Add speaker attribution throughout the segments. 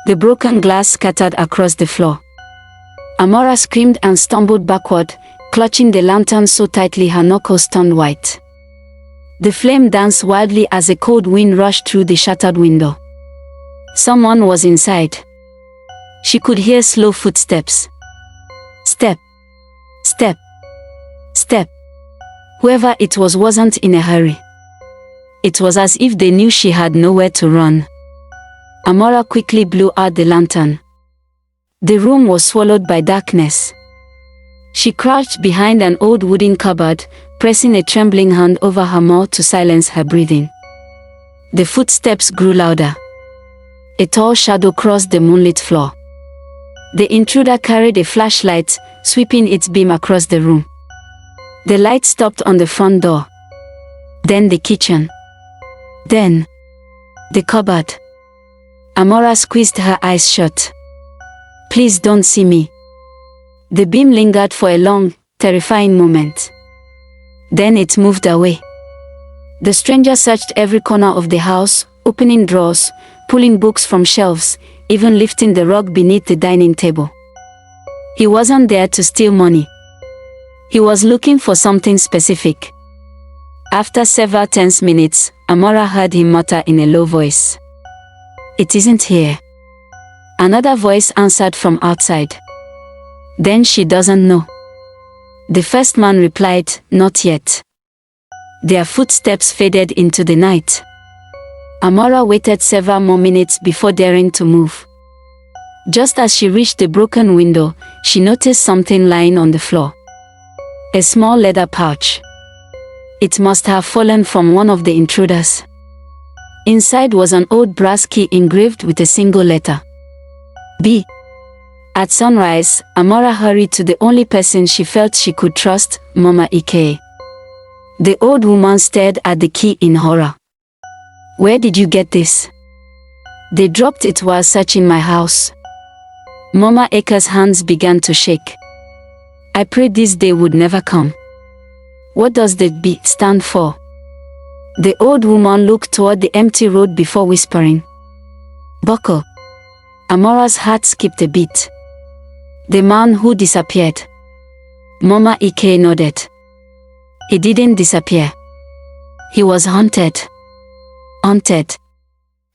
Speaker 1: The broken glass scattered across the floor. Amora screamed and stumbled backward, clutching the lantern so tightly her knuckles turned white. The flame danced wildly as a cold wind rushed through the shattered window. Someone was inside. She could hear slow footsteps. Step. Step. Step. Whoever it was wasn't in a hurry. It was as if they knew she had nowhere to run. Amora quickly blew out the lantern. The room was swallowed by darkness. She crouched behind an old wooden cupboard, pressing a trembling hand over her mouth to silence her breathing. The footsteps grew louder. A tall shadow crossed the moonlit floor. The intruder carried a flashlight, sweeping its beam across the room. The light stopped on the front door. Then the kitchen. Then the cupboard. Amora squeezed her eyes shut. Please don't see me. The beam lingered for a long, terrifying moment. Then it moved away. The stranger searched every corner of the house, opening drawers, pulling books from shelves, even lifting the rug beneath the dining table. He wasn't there to steal money. He was looking for something specific. After several tense minutes, Amora heard him mutter in a low voice. It isn't here. Another voice answered from outside. Then she doesn't know. The first man replied, not yet. Their footsteps faded into the night. Amora waited several more minutes before daring to move. Just as she reached the broken window, she noticed something lying on the floor. A small leather pouch. It must have fallen from one of the intruders. Inside was an old brass key engraved with a single letter. B. At sunrise, Amora hurried to the only person she felt she could trust, Mama Ike. The old woman stared at the key in horror. Where did you get this? They dropped it while searching my house. Mama Ike's hands began to shake. I prayed this day would never come. What does the B stand for? The old woman looked toward the empty road before whispering. Buckle. Amora's heart skipped a beat. The man who disappeared. Mama Ike nodded. He didn't disappear. He was haunted. Haunted.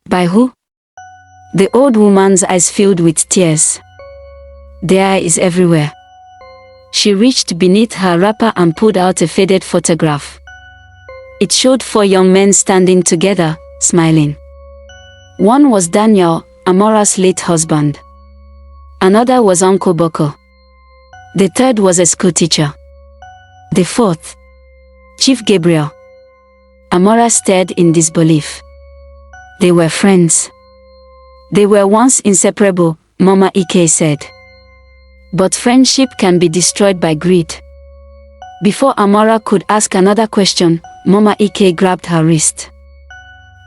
Speaker 1: By who? The old woman's eyes filled with tears. There is everywhere. She reached beneath her wrapper and pulled out a faded photograph. It showed 4 young men standing together, smiling. One was Daniel, Amora's late husband. Another was Uncle Boko. The third was a schoolteacher. The fourth, Chief Gabriel. Amora stared in disbelief. They were friends. They were once inseparable, Mama Ike said. But friendship can be destroyed by greed. Before Amora could ask another question, Mama Ike grabbed her wrist.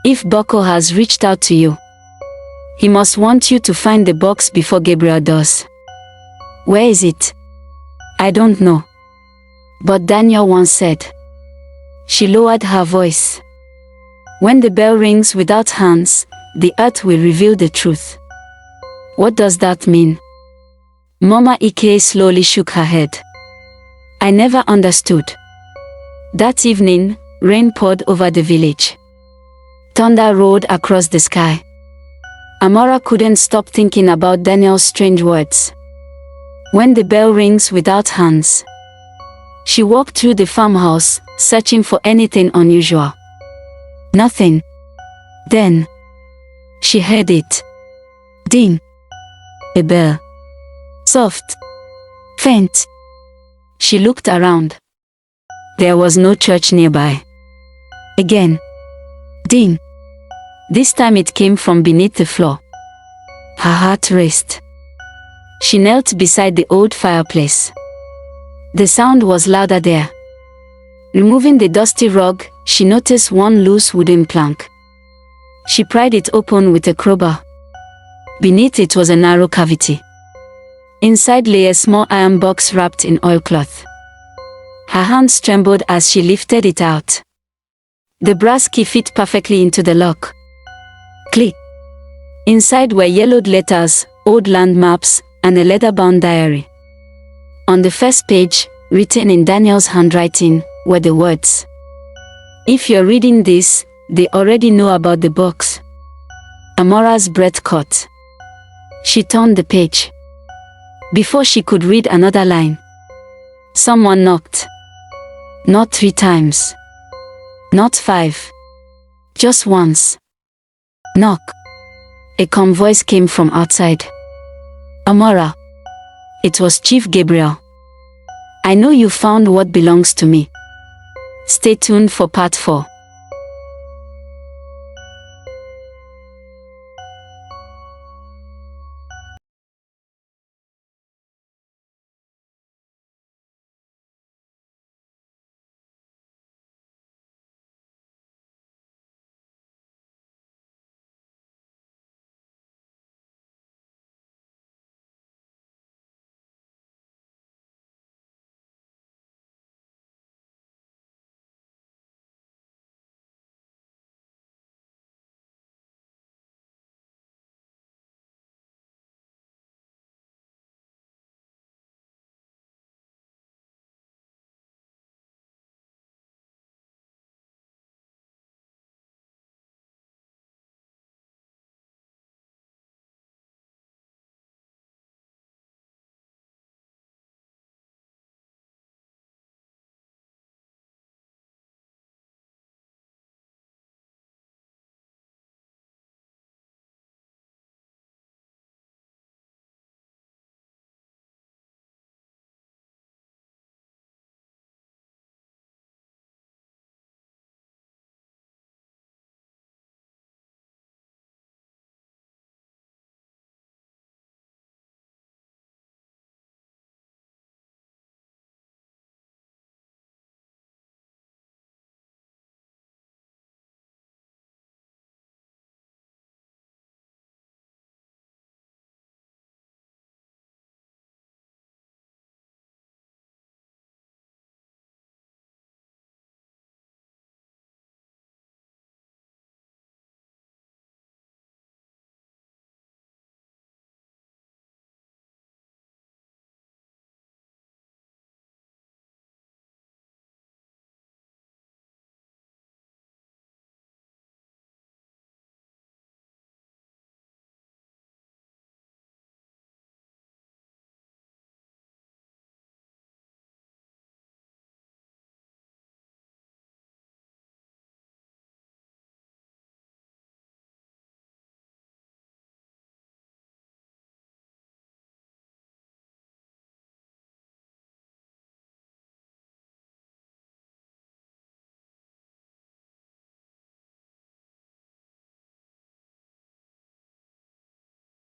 Speaker 1: If Boko has reached out to you, he must want you to find the box before Gabriel does. Where is it? I don't know. But Daniel once said. She lowered her voice. When the bell rings without hands, the earth will reveal the truth. What does that mean? Mama Ike slowly shook her head. I never understood. That evening, rain poured over the village. Thunder roared across the sky. Amora couldn't stop thinking about Daniel's strange words. When the bell rings without hands. She walked through the farmhouse, searching for anything unusual. Nothing. Then, she heard it. Ding. A bell. Soft. Faint. She looked around. There was no church nearby. Again. Ding. This time it came from beneath the floor. Her heart raced. She knelt beside the old fireplace. The sound was louder there. Removing the dusty rug, she noticed one loose wooden plank. She pried it open with a crowbar. Beneath it was a narrow cavity. Inside lay a small iron box wrapped in oilcloth. Her hands trembled as she lifted it out. The brass key fit perfectly into the lock. Click. Inside were yellowed letters, old land maps, and a leather-bound diary. On the first page, written in Daniel's handwriting, were the words, "If you're reading this, they already know about the box." Amora's breath caught. She turned the page. Before she could read another line, someone knocked. Not 3 times. Not 5. Just once. Knock. A calm voice came from outside. "Amora." It was Chief Gabriel. "I know you found what belongs to me. Stay tuned for part 4.